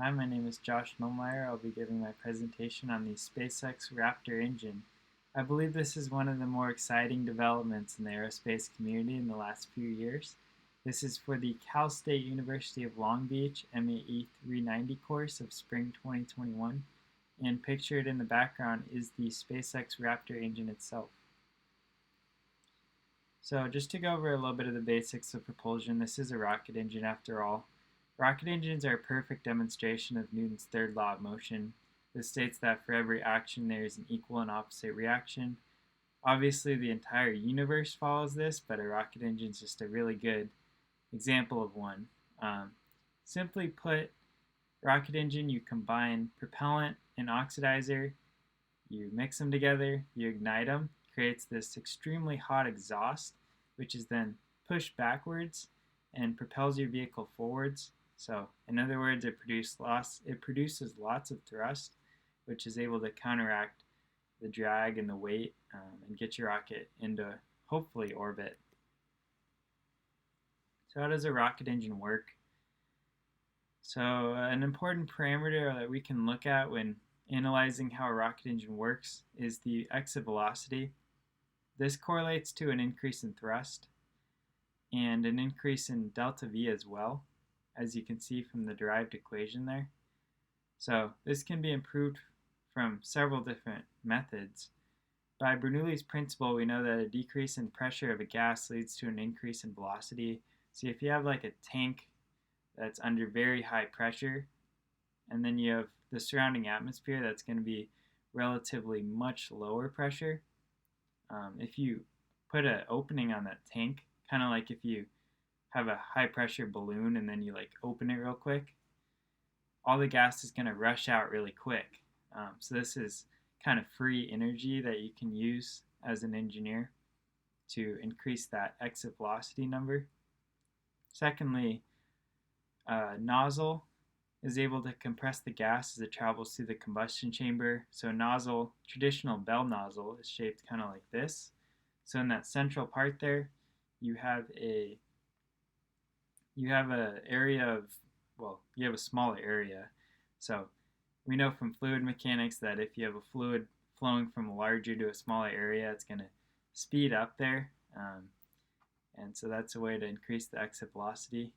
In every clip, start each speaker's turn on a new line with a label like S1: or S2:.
S1: Hi, my name is Josh Nullmeyer. I'll be giving my presentation on the SpaceX Raptor Engine. I believe this is one of the more exciting developments in the aerospace community in the last few years. This is for the Cal State University of Long Beach MAE 390 course of spring 2021, and pictured in the background is the SpaceX Raptor engine itself. So just to go over a little bit of the basics of propulsion, this is a rocket engine after all. Rocket engines are a perfect demonstration of Newton's third law of motion. This states that for every action there is an equal and opposite reaction. Obviously the entire universe follows this, but a rocket engine is just a really good example of one. Simply put, rocket engine, you combine propellant and oxidizer, you mix them together, you ignite them, creates this extremely hot exhaust, which is then pushed backwards and propels your vehicle forwards. So in other words, it produces lots of thrust, which is able to counteract the drag and the weight and get your rocket into, hopefully, orbit. So how does a rocket engine work? So an important parameter that we can look at when analyzing how a rocket engine works is the exit velocity. This correlates to an increase in thrust and an increase in delta V as well, as you can see from the derived equation there. So this can be improved from several different methods. By Bernoulli's principle, we know that a decrease in pressure of a gas leads to an increase in velocity. So if you have like a tank that's under very high pressure, and then you have the surrounding atmosphere that's going to be relatively much lower pressure, if you put an opening on that tank, kind of like if you have a high pressure balloon and then you like open it real quick, all the gas is going to rush out really quick. So this is kind of free energy that you can use as an engineer to increase that exit velocity number. Secondly, nozzle is able to compress the gas as it travels through the combustion chamber. So nozzle, traditional bell nozzle, is shaped kind of like this. So in that central part there, you have a area of, well, you have a smaller area. So we know from fluid mechanics that if you have a fluid flowing from a larger to a smaller area, it's going to speed up there. And so that's a way to increase the exit velocity.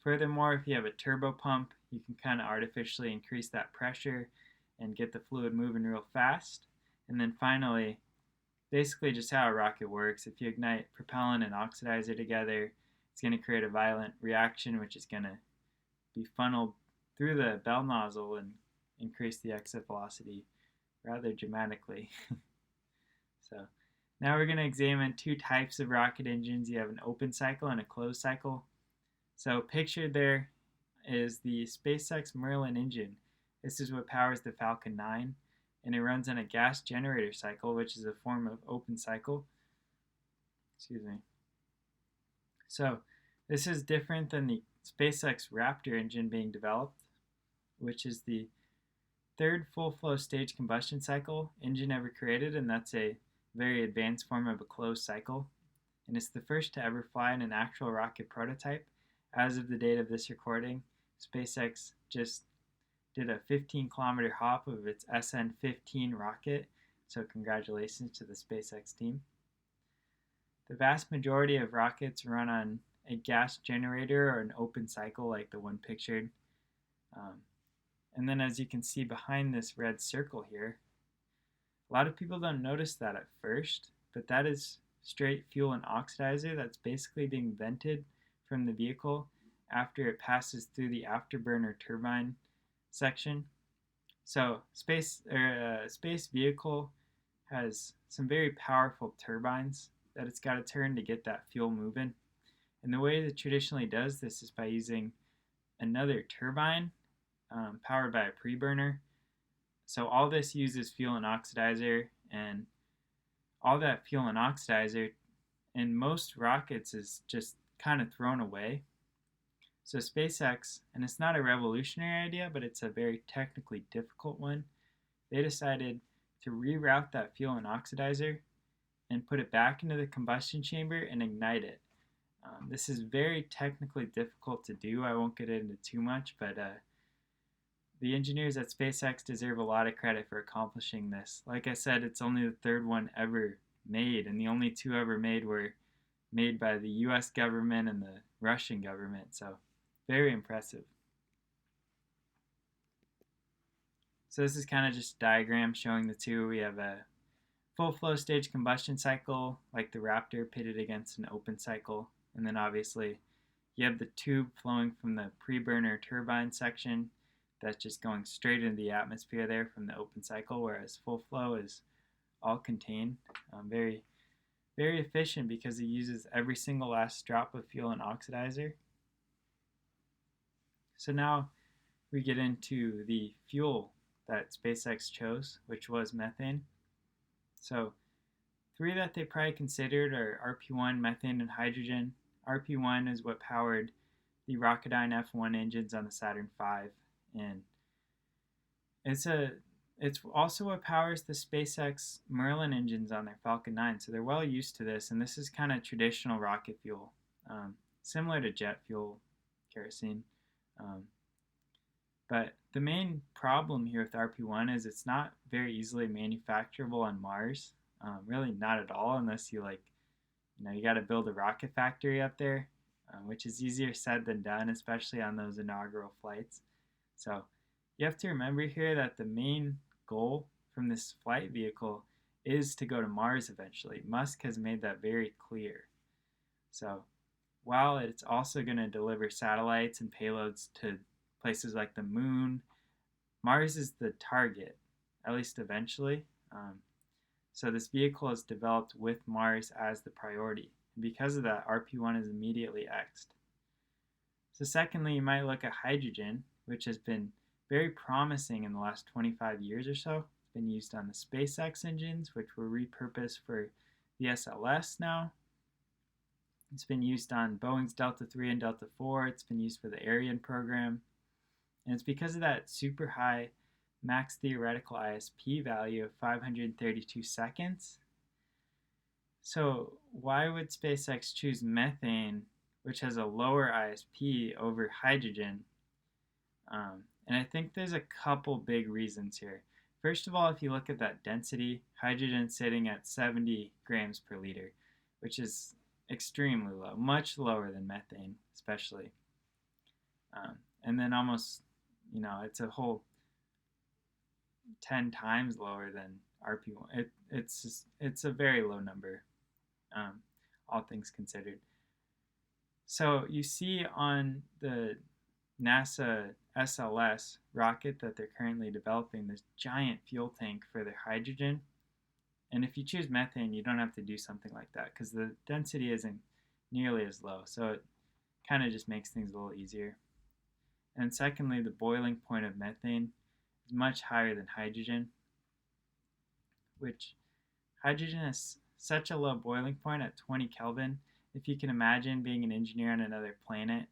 S1: Furthermore, if you have a turbo pump, you can kind of artificially increase that pressure and get the fluid moving real fast. And then finally, basically just how a rocket works. If you ignite propellant and oxidizer together, it's going to create a violent reaction, which is going to be funneled through the bell nozzle and increase the exit velocity rather dramatically. So now we're going to examine two types of rocket engines. You have an open cycle and a closed cycle. So pictured there is the SpaceX Merlin engine. This is what powers the Falcon 9, and it runs on a gas generator cycle, which is a form of open cycle. Excuse me. So this is different than the SpaceX Raptor engine being developed, which is the third full flow stage combustion cycle engine ever created, and that's a very advanced form of a closed cycle. And it's the first to ever fly in an actual rocket prototype. As of the date of this recording, SpaceX just did a 15-kilometer hop of its SN-15 rocket, so congratulations to the SpaceX team. The vast majority of rockets run on a gas generator or an open cycle like the one pictured. And then as you can see behind this red circle here, a lot of people don't notice that at first, but that is straight fuel and oxidizer that's basically being vented from the vehicle after it passes through the afterburner turbine section. So space vehicle has some very powerful turbines that it's got to turn to get that fuel moving. And the way that traditionally does this is by using another turbine powered by a preburner. So all this uses fuel and oxidizer, and all that fuel and oxidizer in most rockets is just kind of thrown away. So SpaceX, and it's not a revolutionary idea, but it's a very technically difficult one, they decided to reroute that fuel and oxidizer and put it back into the combustion chamber and ignite it. This is very technically difficult to do. I won't get into too much, but the engineers at SpaceX deserve a lot of credit for accomplishing this. Like I said, it's only the third one ever made, and the only two ever made were made by the US government and the Russian government, so very impressive. So this is kind of just a diagram showing the two. We have a full flow stage combustion cycle like the Raptor pitted against an open cycle, and then obviously you have the tube flowing from the pre-burner turbine section that's just going straight into the atmosphere there from the open cycle, whereas full flow is all contained. Very, very efficient because it uses every single last drop of fuel and oxidizer. So now we get into the fuel that SpaceX chose, which was methane. So three that they probably considered are RP-1, methane, and hydrogen. RP-1 is what powered the Rocketdyne F1 engines on the Saturn V, and it's also what powers the SpaceX Merlin engines on their Falcon 9. So they're well used to this, and this is kind of traditional rocket fuel, similar to jet fuel, kerosene. But the main problem here with RP-1 is it's not very easily manufacturable on Mars. Really not at all, unless you you got to build a rocket factory up there, which is easier said than done, especially on those inaugural flights. So you have to remember here that the main goal from this flight vehicle is to go to Mars eventually. Musk has made that very clear. So while it's also going to deliver satellites and payloads to places like the moon, Mars is the target, at least eventually. So this vehicle is developed with Mars as the priority. And because of that, RP-1 is immediately X'd. So secondly, you might look at hydrogen, which has been very promising in the last 25 years or so. It's been used on the SpaceX engines, which were repurposed for the SLS now. It's been used on Boeing's Delta III and Delta IV. It's been used for the Ariane program. And it's because of that super high max theoretical ISP value of 532 seconds. So why would SpaceX choose methane, which has a lower ISP, over hydrogen? And I think there's a couple big reasons here. First of all, if you look at that density, hydrogen sitting at 70 grams per liter, which is extremely low, much lower than methane, especially. And then almost, it's a whole 10 times lower than RP-1. It's a very low number, all things considered. So you see on the NASA SLS rocket that they're currently developing this giant fuel tank for their hydrogen. And if you choose methane, you don't have to do something like that because the density isn't nearly as low. So it kind of just makes things a little easier. And secondly, the boiling point of methane is much higher than hydrogen, which hydrogen has such a low boiling point at 20 Kelvin. If you can imagine being an engineer on another planet,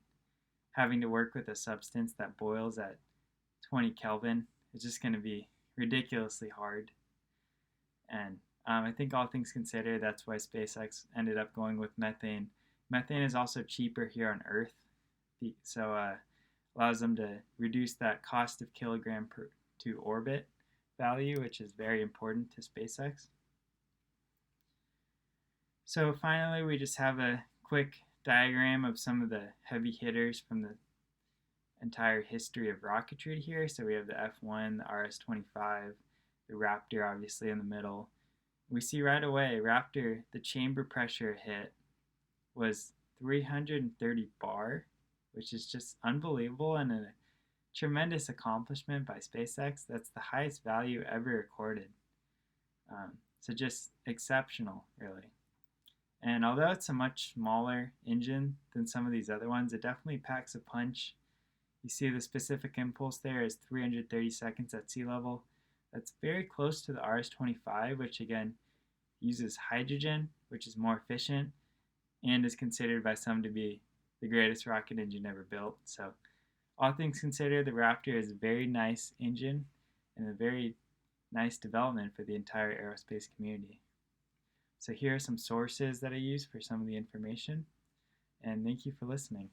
S1: having to work with a substance that boils at 20 Kelvin, it's just going to be ridiculously hard. And I think all things considered, that's why SpaceX ended up going with methane. Methane is also cheaper here on Earth, so allows them to reduce that cost of kilogram to orbit value, which is very important to SpaceX. So finally, we just have a quick diagram of some of the heavy hitters from the entire history of rocketry here. So we have the F1, the RS-25, the Raptor obviously in the middle. We see right away, Raptor, the chamber pressure hit was 330 bar, which is just unbelievable and a tremendous accomplishment by SpaceX. That's the highest value ever recorded. So just exceptional, really. And although it's a much smaller engine than some of these other ones, it definitely packs a punch. You see the specific impulse there is 330 seconds at sea level. That's very close to the RS-25, which again uses hydrogen, which is more efficient, and is considered by some to be the greatest rocket engine ever built. So all things considered, the Raptor is a very nice engine and a very nice development for the entire aerospace community. So here are some sources that I use for some of the information, and thank you for listening.